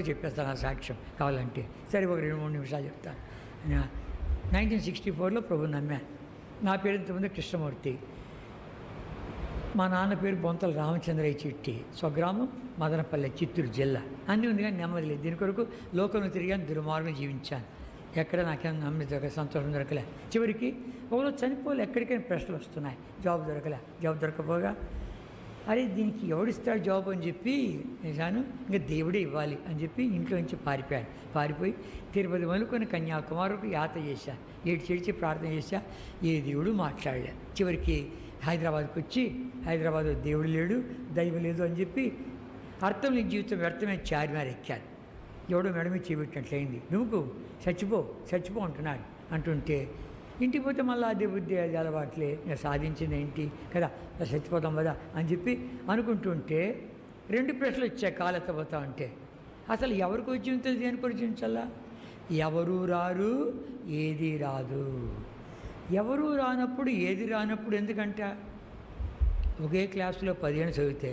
చెప్పేస్తాను ఆ సాక్ష్యం కావాలంటే. సరే, ఒక 2-3 నిమిషాలు చెప్తాను. 1964లో ప్రభుని నమ్మాను. నా పేరు ఇంతకుముందు కృష్ణమూర్తి. మా నాన్న పేరు బొంతల రామచంద్రయ్య చిట్టి. స్వగ్రామం మదనపల్లె, చిత్తూరు జిల్లా. అన్నీ ఉంది కానీ నెమ్మది లేదు. దీని కొరకు లోకంలో తిరిగాను, దుర్మార్గం జీవించాను. ఎక్కడ నాకేం నమ్మి దొరకలే, సంతోషం దొరకలే. చివరికి ఒకరోజు చనిపోలే, ఎక్కడికైనా ప్రశ్నలు వస్తున్నాయి. జాబ్ దొరకలే. జాబ్ దొరకపోగా అరే దీనికి ఎవడిస్తాడు జాబ్ అని చెప్పి నేను ఇంకా దేవుడే ఇవ్వాలి అని చెప్పి ఇంట్లో నుంచి పారిపోయాను. పారిపోయి తిరుపతి మొదలుకొని కన్యాకుమారికి యాత్ర చేశా. ఏడ్చి ప్రార్థన చేశా. ఏ దేవుడు మాట్లాడలే. చివరికి హైదరాబాద్కి వచ్చి హైదరాబాద్లో దేవుడు లేడు, దైవం లేదు అని చెప్పి అర్థం లేని జీవితం వ్యర్థమే చార్మినార్ ఎక్కాను. ఎవడో మేడమే చేపెట్టినట్లయింది. నువ్వు చచ్చిపో అంటున్నాడు. అంటుంటే ఇంటికి పోతే మళ్ళీ అదే బుద్ధి, అది అలవాట్లే, ఇంకా సాధించింది ఏంటి కదా, చచ్చిపోతాం కదా అని చెప్పి అనుకుంటుంటే 2 ప్రశ్నలు వచ్చాయి కాలెత్తపోతా ఉంటే. అసలు ఎవరికి జీవితం దేనికి కూడా జీవించాలా? ఎవరు రారు, ఏది రాదు. ఎవరు రానప్పుడు ఏది రానప్పుడు ఎందుకంట? ఒకే క్లాసులో 10 ఏళ్ళు చదివితే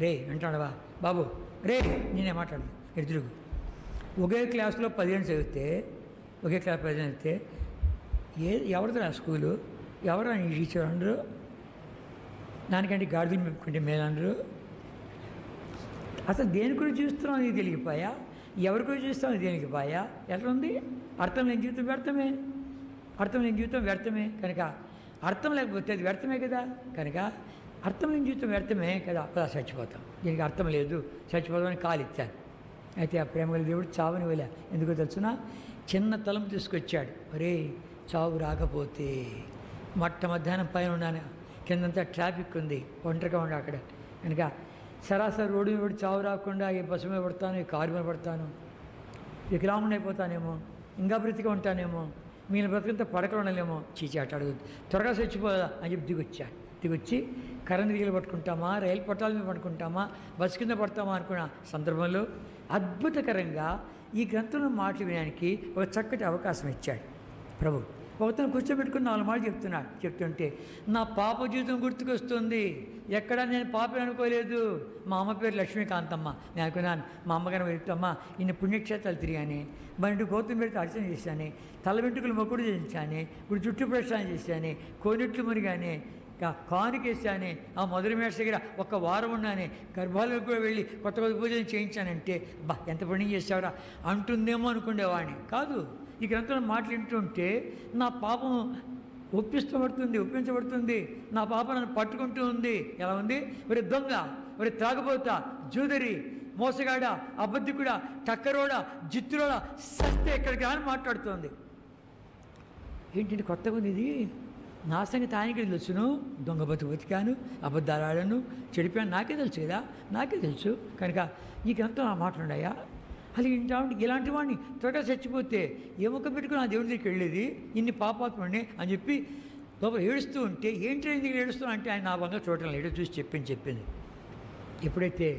రే అంటాడవా బాబు, రే నేనే మాట్లాడదు ఎదురుగు. ఒకే క్లాసులో 10 ఏళ్ళు చదివితే, ఒకే క్లాస్ 10 ఏళ్ళు చదివితే ఎవరితో ఆ స్కూలు, ఎవరు నీ టీచర్ అనరు, దానికంటే గాడిదలు మెప్పుకుంటే మేలనరు. అసలు దేని గురించి చూస్తున్నావు నీకు తెలియపాయా, ఎవరి గురించి చూస్తావు దేనికి పాయా, ఎట్లా ఉంది? అర్థం లేని జీవితం వ్యర్థమే. అర్థం లేని జీవితం వ్యర్థమే కనుక అర్థం లేకపోతే అది వ్యర్థమే కదా. కనుక అర్థం లేని జీవితం వ్యర్థమే కదా. అప్పుడు చచ్చిపోతాం. దీనికి అర్థం లేదు, చచ్చిపోతామని కాలిచ్చాను. అయితే ఆ ప్రేమగల దేవుడు చావుని వెళ్ళా. ఎందుకో తెలుసునా? చిన్న తలం తీసుకొచ్చాడు. అరే చావు రాకపోతే మధ్యాహ్నం పైన ఉన్నాను, కిందంతా ట్రాఫిక్ ఉంది, ఒంటరిగా ఉండి అక్కడ. కనుక సరాసరి రోడ్డు మీద చావు రాకుండా ఈ బస్సు మీద పడతాను, ఈ కారు మీద పడతాను, వికలాంగుని అయిపోతానేమో, ఇంకా బ్రతిగా ఉంటానేమో, మీరు బ్రతికంతా పడకలు ఉండలేమో, చీచాట అడుగుద్దు, త్వరగా చచ్చిపోదా అని చెప్పి దిగొచ్చి కరెంట్ దిగులు పట్టుకుంటామా, రైలు పట్టాల మీద పట్టుకుంటామా, బస్సు కింద పడతామా అనుకున్న సందర్భంలో అద్భుతకరంగా ఈ గ్రంథంలో మాటలు వినడానికి ఒక చక్కటి అవకాశం ఇచ్చాడు ప్రభు. ఒకతను కూర్చోబెట్టుకుని 4 మాటలు చెప్తుంటే నా పాప జీవితం గుర్తుకొస్తుంది. ఎక్కడ నేను పాపని అనుకోలేదు. మా అమ్మ పేరు లక్ష్మీకాంతమ్మ. నేను అనుకున్నాను మా అమ్మగారు వెళ్తామ్మా, ఇన్ని పుణ్యక్షేత్రాలు తిరిగాను, మరి గోతం పెడితే అర్చన చేశాను, తల వెంట్రుకలు మొక్కుడు చేయించాను, ఇప్పుడు జుట్టు ప్రక్షాళన చేశాను, కోనెట్లు మురిగానే, కానుకేసానే, ఆ మొదటి మేష దగ్గర 1 వారం ఉన్నానే, గర్భాలకు కూడా వెళ్ళి కొత్త పూజలు చేయించానంటే బా ఎంత పుణ్యం చేసావురా అంటుందేమో అనుకునేవాడిని. కాదు, ఈ గ్రంథంలో మాటలు వింటుంటే నా పాపం ఒప్పించబడుతుంది. నా పాపం నన్ను పట్టుకుంటూ ఉంది. ఎలా ఉంది? మరి దొంగ, మరి త్రాగబోతా, జూదరి, మోసగాడ, అబద్ధికుడా, టక్కరోడా, జిత్తురోడా, సస్తే ఎక్కడికి అని మాట్లాడుతోంది. ఏంటంటే కొత్తగా ఉంది ఇది. నా సంగతి ఆయనకి తెలుసును. దొంగ బతికాను, అబద్ధాలు ఆడాను, చెడిపోయాను, నాకే తెలుసు కదా, నాకే తెలుసు. కనుక ఈ గ్రంథం ఆ మాటలు ఉన్నాయా? అది ఇలాంటి వాడిని త్వరగా చచ్చిపోతే ఏ ముఖం పెట్టుకుని ఆ దేవుడి దగ్గరికి వెళ్ళేది, ఇన్ని పాపాత్మని అని చెప్పి లోపల ఏడుస్తూ ఉంటే ఏంటి ఎందుకు ఏడుస్తూ అంటే ఆయన నా బంగా చూడటం లేడు, చూసి చెప్పింది. ఎప్పుడైతే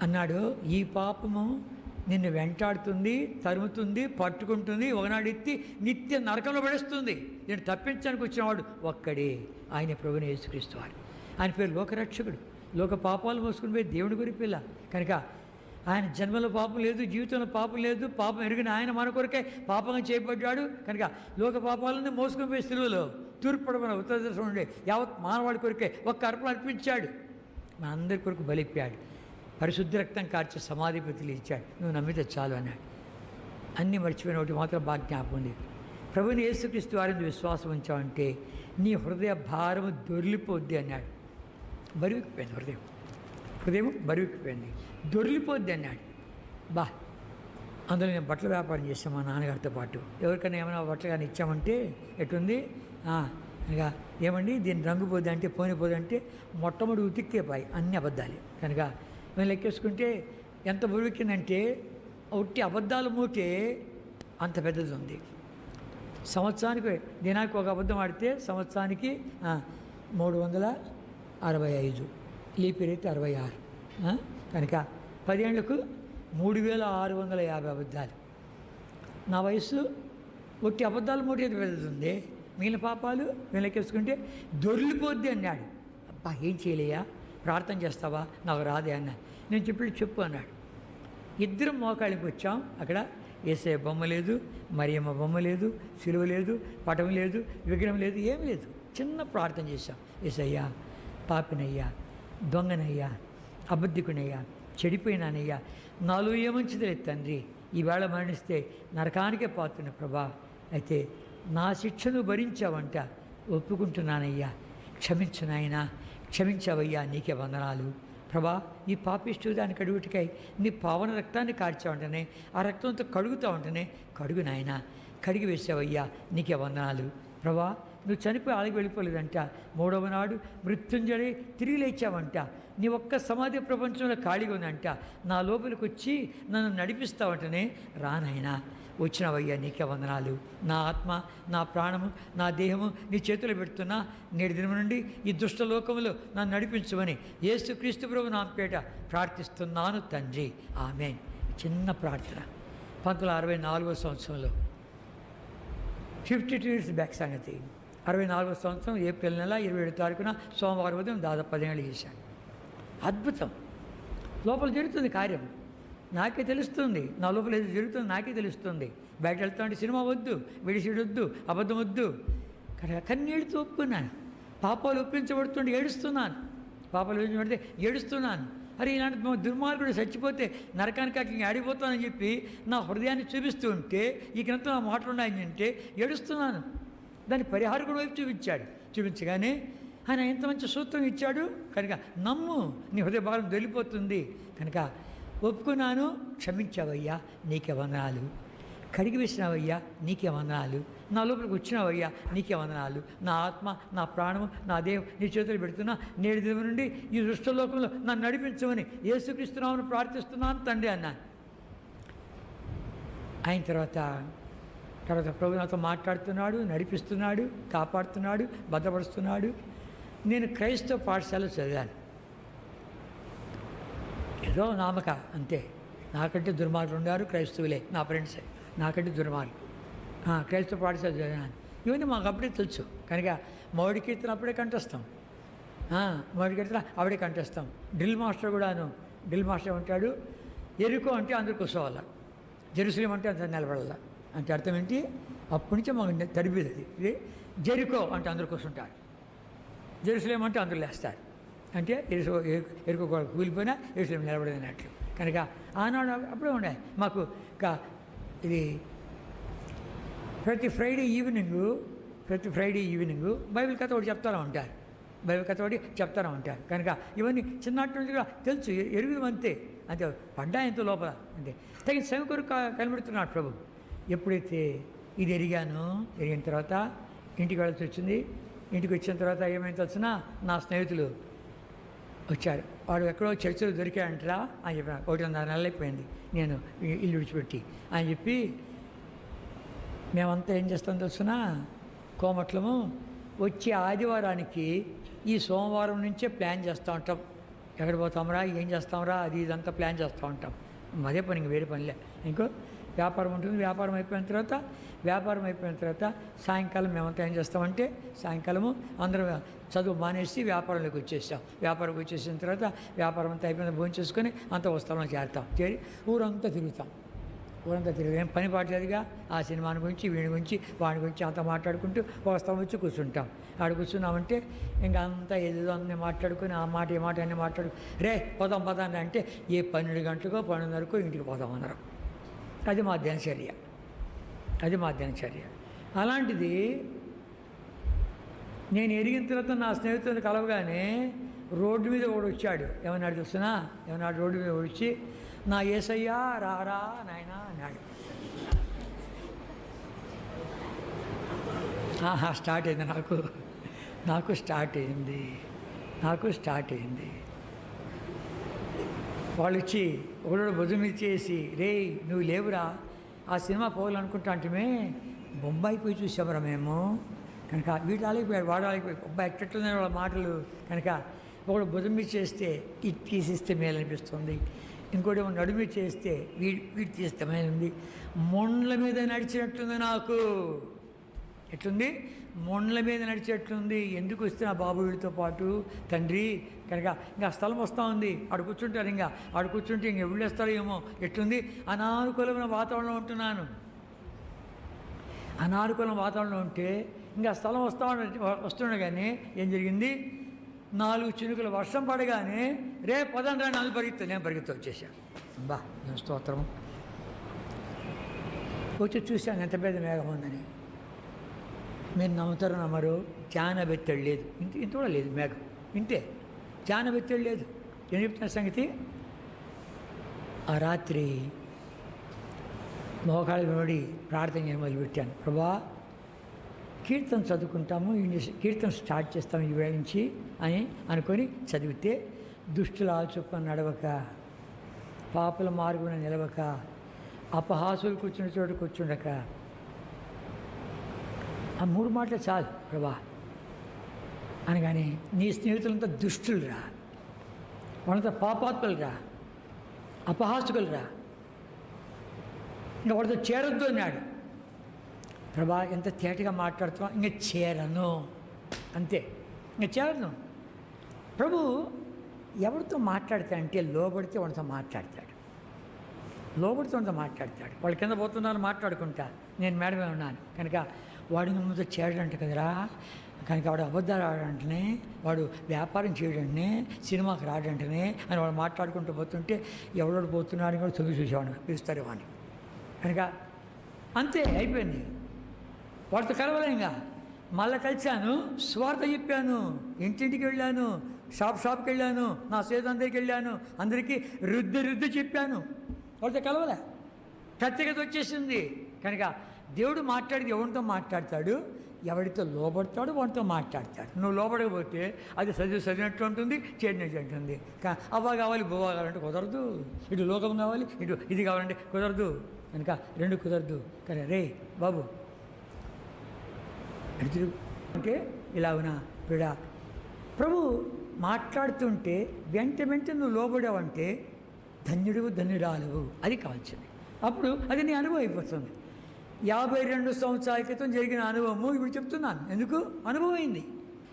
అన్నాడో ఈ పాపము నిన్ను వెంటాడుతుంది, తరుముతుంది, పట్టుకుంటుంది, ఒకనాడు ఎత్తి నిత్య నరకంలో పడేస్తుంది. నేను తప్పించడానికి వచ్చినవాడు ఒక్కడే, ఆయన ప్రభువుని యేసుక్రీస్తు వారు. ఆయన పేరు లోకరక్షకుడు. లోక పాపాలు మోసుకుని పోయి దేవుడి గురి పిల్ల. కనుక ఆయన జన్మలో పాపం లేదు, జీవితంలో పాపం లేదు, పాపం ఎరిగిన ఆయన మన కొరకే పాపంగా చేయబడ్డాడు. కనుక లోక పాపాలను మోసుకుని పోయి సిలువలో తూర్పుపడమని ఉత్తర దశ ఉండే యావత్ మానవాడి కొరకే ఒక్క అర్పణ అర్పించాడు. మన అందరి కొరకు బలిప్పాడు. పరిశుద్ధ రక్తం కార్చి సమాధిపతులు ఇచ్చాడు. నువ్వు నమ్మితే చాలు అన్నాడు. అన్నీ మర్చిపోయిన ఒకటి మాత్రం బాగా జ్ఞాపకం ఉంది. ప్రభుని యేసుక్రీస్తు వారిని విశ్వాసం ఉంచావంటే నీ హృదయ భారము దొర్లిపోద్ది అన్నాడు. బరువెక్కిపోయింది హృదయం బరువెక్కిపోయింది, దొర్లిపోద్ది అన్నాడు. బా, అందులో నేను బట్టల వ్యాపారం చేశాను మా నాన్నగారితో పాటు. ఎవరికైనా ఏమైనా బట్టలు కానీ ఇచ్చామంటే ఎటుంది ఇక ఏమండి దీన్ని రంగు పోద్ది అంటే పోనిపోద్ది అంటే మొట్టమొదటి ఉతిక్తే పాయి అన్ని అబద్ధాలే. కనుక మేము లెక్కేసుకుంటే ఎంత బరువెక్కిందంటే ఒట్టి అబద్ధాలు మూటే అంత పెద్దది ఉంది. సంవత్సరానికి దినానికి ఒక అబద్ధం ఆడితే సంవత్సరానికి 365, లీప్ ఇయర్ అయితే 66. కనుక 10 ఏళ్లకు 3650 అబద్ధాలు. నా వయసు ఒట్టి అబద్ధాలు మూటే పెరుగుతుంది. మిగిలిన పాపాలు మేము లెక్కేసుకుంటే దొరికిపోద్ది అన్నాడు. అబ్బా ఏం చేయలేయా, ప్రార్థన చేస్తావా, నాకు రాదే అన్నాడు. నేను చెప్పి చెప్పు అన్నాడు. ఇద్దరం మోకాళ్ళకి వచ్చాం. అక్కడ యేసయ్య బొమ్మ లేదు, మరియమ్మ బొమ్మ లేదు, సిలువ లేదు, పటం లేదు, విగ్రహం లేదు, ఏం లేదు. చిన్న ప్రార్థన చేశాం. యేసయ్యా, పాపినయ్యా, దొంగనయ్యా, అబద్ధికునయ్యా, చెడిపోయినానయ్యా, నాలో ఏమంచిది లేదు తండ్రి, ఈవేళ మరణిస్తే నరకానికే పాత్రుని ప్రభా, అయితే నా శిక్షను భరించావంట, ఒప్పుకుంటున్నానయ్యా, క్షమించు నాయనా, క్షమించావయ్యా, నీకే వందనాలు ప్రభా. ఈ పాపిష్టు దాన్ని కడుగుటికై నీ పావన రక్తాన్ని కార్చావంటనే, ఆ రక్తంతో కడుగుతా ఉంటేనే, కడుగు నాయన, కడిగి వేసావయ్యా, నీకే వందనాలు ప్రభా. నువ్వు చనిపోయి ఆడికి వెళ్ళిపోలేదంట, మూడవ నాడు మృత్యుంజడి తిరిగి లేచావంట, నీ ఒక్క సమాధి ప్రపంచంలో ఖాళీగా ఉందంట, నా లోపలికి వచ్చి నన్ను నడిపిస్తావంటనే, రానాయనా, వచ్చినవయ్యా, నీకే వందనాలు. నా ఆత్మ, నా ప్రాణము, నా దేహము నీ చేతులు పెడుతున్నా, నేటి దినం నుండి ఈ దుష్ట లోకములో నన్ను నడిపించమని యేసుక్రీస్తు ప్రభు నా పేట ప్రార్థిస్తున్నాను తండ్రి, ఆమేన్. చిన్న ప్రార్థన. 1964 సంవత్సరంలో, 52 ఇయర్స్ బ్యాక్ సంగతి. 64 సంవత్సరం ఏప్రిల్ నెల 27 తారీఖున సోమవారం ఉదయం దాదాపు 10 ఏళ్ళు చేశాను. అద్భుతం. లోపల జరుగుతుంది కార్యం, నాకే తెలుస్తుంది. నా లోపల ఏదో జరుగుతుంది నాకే తెలుస్తుంది. బయట వెళ్తా ఉంటే సినిమా వద్దు, విడిసిడు వద్దు, అబద్ధం వద్దు, కన్నీళ్ళతో ఒప్పుకున్నాను. పాపాలు ఒప్పించబడుతుంటే ఏడుస్తున్నాను, పాపాలు ఒప్పించబడితే ఏడుస్తున్నాను. అరే, ఇలాంటి దుర్మార్గుడు చచ్చిపోతే నరకానికి అక్కడికి ఆడిపోతానని చెప్పి నా హృదయాన్ని చూపిస్తూ ఉంటే, ఈ గ్రంథం ఆ మాటలు ఉన్నాయని అంటే ఏడుస్తున్నాను. దాని పరిహారం కూడా వైపు చూపించాడు. చూపించగానే ఆయన ఎంత మంచి సూత్రం ఇచ్చాడు. కనుక నమ్ము, నీ హృదయ భారం వెళ్ళిపోతుంది. కనుక ఒప్పుకున్నాను, క్షమించావయ్యా, నీకే వందనాలు, కడిగి వేసినావయ్యా, నీకే వందనాలు, నా లోపలికి వచ్చినావయ్యా, నీకే వందనాలు, నా ఆత్మ, నా ప్రాణము, నా దేహం నీ చేతులు పెడుతున్నా, నేటి దినం నుండి ఈ దుష్టలోకంలో నన్ను నడిపించమని యేసుక్రీస్తునామమున ప్రార్థిస్తున్నాను తండ్రి అన్నాను. అయిన తర్వాత ప్రభు నాతో మాట్లాడుతున్నాడు, నడిపిస్తున్నాడు, కాపాడుతున్నాడు, భద్రపరుస్తున్నాడు. నేను క్రైస్తవ పాఠశాల చదివాను. ఏదో నామక అంతే. నాకంటే దుర్మార్గులు ఉన్నారు క్రైస్తవులే, నా ఫ్రెండ్సే, నాకంటే దుర్మార్గులు. క్రైస్తవ పాఠశాల చదివాను. ఇవన్నీ మాకు అప్పుడే తెలుసు. కనుక మౌడి కీర్తన అప్పుడే కంటేస్తాం, మౌడి కీర్తన అప్పుడే కంటేస్తాం. డ్రిల్ మాస్టర్ కూడాను, డ్రిల్ మాస్టర్ ఉంటాడు, ఎరుకో అంటే అందరు కూర్చోవాలా, జెరూసలేం అంటే అంత నిలబడాల. అంటే అర్థం ఏంటి? అప్పటి నుంచి మాకు తడిపేది ఇది. జెరికో అంటే అందరు కూర్చుంటారు, జెరూసలేం అంటే అందరూ లేస్తారు. అంటే ఎరుకో కూలిపోయినా జెరూసలేం నిలబడేదన్నట్లు. కనుక ఆనాడు అప్పుడే ఉండే మాకు. ఇది ప్రతి ఫ్రైడే ఈవినింగు బైబిల్ కథ ఒకటి చెప్తారా ఉంటారు, బైబిల్ కథ ఒకటి చెప్తారా ఉంటారు. కనుక ఇవన్నీ చిన్నటి నుంచి కూడా తెలుసు, ఎరుగుదాం అంతే. అంతే పడ్డాయంతో లోపల అంతే. తగిన శ్రమ కొరకు కనబడుతున్నాడు ప్రభు. ఎప్పుడైతే ఇది ఎరిగిన తర్వాత ఇంటికి వెళ్ళాల్సి వచ్చింది. ఇంటికి వచ్చిన తర్వాత ఏమైనా తెలిసినా నా స్నేహితులు వచ్చారు. వాడు ఎక్కడో చర్చలు దొరికాడంటరా అని చెప్పిన. 1.5 నెలలు అయిపోయింది నేను ఇల్లు విడిచిపెట్టి అని చెప్పి, మేమంతా ఏం చేస్తాం తెలుసునా, కోమట్లము వచ్చే ఆదివారానికి ఈ సోమవారం నుంచే ప్లాన్ చేస్తూ ఉంటాం. ఎక్కడ పోతాంరా, ఏం చేస్తాంరా, అది ఇదంతా ప్లాన్ చేస్తూ ఉంటాం. అదే పని, ఇంక వేరే పనిలే. ఇంకో వ్యాపారం ఉంటుంది. వ్యాపారం అయిపోయిన తర్వాత సాయంకాలం మేమంతా ఏం చేస్తామంటే, సాయంకాలము అందరం చదువు మానేసి వ్యాపారంలోకి వచ్చేసాం. వ్యాపారంకి వచ్చేసిన తర్వాత వ్యాపారం అంతా అయిపోయిన భోజనం చేసుకొని అంత వస్తామని చేరుతాం. చేరి ఊరంతా తిరుగుతాం. ఏం పని పాటలేదుగా. ఆ సినిమాని గురించి, వీడి గురించి, వాడి గురించి అంతా మాట్లాడుకుంటూ వస్తాం, వచ్చి కూర్చుంటాం. ఆడ కూర్చున్నామంటే ఇంకా అంతా ఏదేదో అన్నీ మాట్లాడుకొని, ఆ మాట ఈ మాట అన్నీ మాట్లాడు, రే పోదాం అంటే ఏ 12 గంటలకో 12:30కో ఇంటికి పోదాం అందరం. అది మా దినచర్య. అలాంటిది నేను ఎరిగిన తర్వాత నా స్నేహితులను కలవగానే రోడ్డు మీద ఒకడు వచ్చాడు. ఏమన్నాడు చూస్తున్నా, రోడ్డు మీద వచ్చి, నా యేసయ్యా రారా నాయనా అన్నాడు. స్టార్ట్ అయింది నాకు స్టార్ట్ అయింది. వాళ్ళు వచ్చి ఒకడు భుజం ఇచ్చేసి, రే నువ్వు లేవురా, ఆ సినిమా పోవాలనుకుంటా అంటే బొంబాయి పోయి చూసామరా మేము. కనుక వీడు ఆలిపోయాడు, వాడు ఆలిపోయాడు. అబ్బాయి ఎట్టట్లున్నాయి వాళ్ళ మాటలు. కనుక ఒకడు భుజం చేస్తే ఇది తీసిస్తే మేలనిపిస్తుంది, ఇంకోటి నడుమి చేస్తే వీడు తీస్తే మేలుంది. మొండ్ల మీద నడిచినట్టుంది నాకు. ఎట్లుంది? మొండ్ల మీద నడిచేట్లుంది. ఎందుకు వస్తే నా బాబు వీడితో పాటు తండ్రి కనుక ఇంకా స్థలం వస్తూ ఉంది. ఆడు కూర్చుంటారు, ఇంకా ఆడు కూర్చుంటే ఇంక వెళ్ళేస్తారో ఏమో. ఎట్లుంది? అనానుకూలమైన వాతావరణంలో ఉంటున్నాను. అనానుకూలమైన వాతావరణంలో ఉంటే ఇంకా స్థలం వస్తుండగానే ఏం జరిగింది? 4 చినుకుల వర్షం పడగానే రేపు పదండ్రా నన్ను నేను పరిగెత్తి వచ్చేసాను. బా నేను స్తోత్రం. వచ్చి చూశాను ఎంత పెద్ద మేఘం ఉందని. మీరు నమ్ముతారో నమ్మరు, జానబెత్తడు లేదు. ఇంత కూడా లేదు మేఘం. ఇంతే, జానబెత్తడు లేదు. ఏం చెప్తున్న సంగతి? ఆ రాత్రి మోకాళ్ళు నోడి ప్రార్థన చేయడం మొదలుపెట్టాను. ప్రభా, కీర్తన చదువుకుంటాము, కీర్తన స్టార్ట్ చేస్తాము ఈ వేళ నుంచి అని అనుకొని చదివితే, దుష్టుల ఆచొప్పున నడవక, పాపుల మార్గున నిలవక, అపహాసులు కూర్చున్న చోటు కూర్చుండక. ఆ 3 మాటలు చాలు ప్రభా అనగానే, నీ స్నేహితులంతా దుష్టులు రా, వాళ్ళంతా పాపాత్ములు రా, అపహాసుకులు రా, ఇంకా వాడితో చేరొద్దు అన్నాడు. ప్రభా ఎంత తేటగా మాట్లాడుతున్నావు. ఇంకా చేరను, అంతే, ఇంకా చేరను. ప్రభు ఎవరితో మాట్లాడతాడంటే లోబడితే వాడితో మాట్లాడతాడు. లోబడితే వాడితో మాట్లాడతాడు. వాళ్ళు కింద పోతున్నారు, మాట్లాడుకుంటా, నేను మేడమే ఉన్నాను కనుక వాడిని ముందు చేయడంట కదరా. కనుక వాడు అబద్ధాలు ఆడంటనే, వాడు వ్యాపారం చేయడంటే, సినిమాకి రాడంటనే అని వాడు మాట్లాడుకుంటూ పోతుంటే ఎవడోడు పోతున్నాడని కూడా తొంగి చూసేవాడు, పిలుస్తారు వాడిని. కనుక అంతే అయిపోయింది. వాడితో కలవలేంగా. మళ్ళీ కలిశాను, స్వార్థ చెప్పాను, ఇంటింటికి వెళ్ళాను, షాప్కి వెళ్ళాను, నా స్నేహితులందరికి వెళ్ళాను, అందరికీ రుద్ది చెప్పాను. వాడితో కలవలే, ప్రత్యేకత వచ్చేసింది. కనుక దేవుడు మాట్లాడితే ఎవరితో మాట్లాడతాడు? ఎవరితో లోబడతాడు వాడితో మాట్లాడతాడు. నువ్వు లోబడకపోతే అది చదివినట్టు ఉంటుంది, చేరినట్టు ఉంటుంది. అవ్వ కావాలి బువ్వ కావాలంటే కుదరదు, ఇటు లోకం కావాలి, ఇటు ఇది కావాలంటే కుదరదు. కనుక 2 కుదరదు. కానీ రే బాబు అడుగు అంటే ఇలాగునా పిడ ప్రభు మాట్లాడుతుంటే వెంట నువ్వు లోబడావంటే ధన్యురాలువు, అది కావాల్సింది. అప్పుడు అది నీ అనుభవం అయిపోతుంది. 52 సంవత్సరాల క్రితం జరిగిన అనుభవము ఇప్పుడు చెప్తున్నాను. ఎందుకు?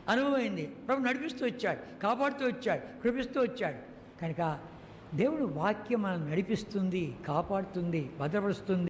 అనుభవమైంది. ప్రభు నడిపిస్తూ వచ్చాడు, కాపాడుతూ వచ్చాడు, కృపిస్తూ వచ్చాడు. కనుక దేవుడు వాక్యం మనం నడిపిస్తుంది, కాపాడుతుంది, భద్రపరుస్తుంది.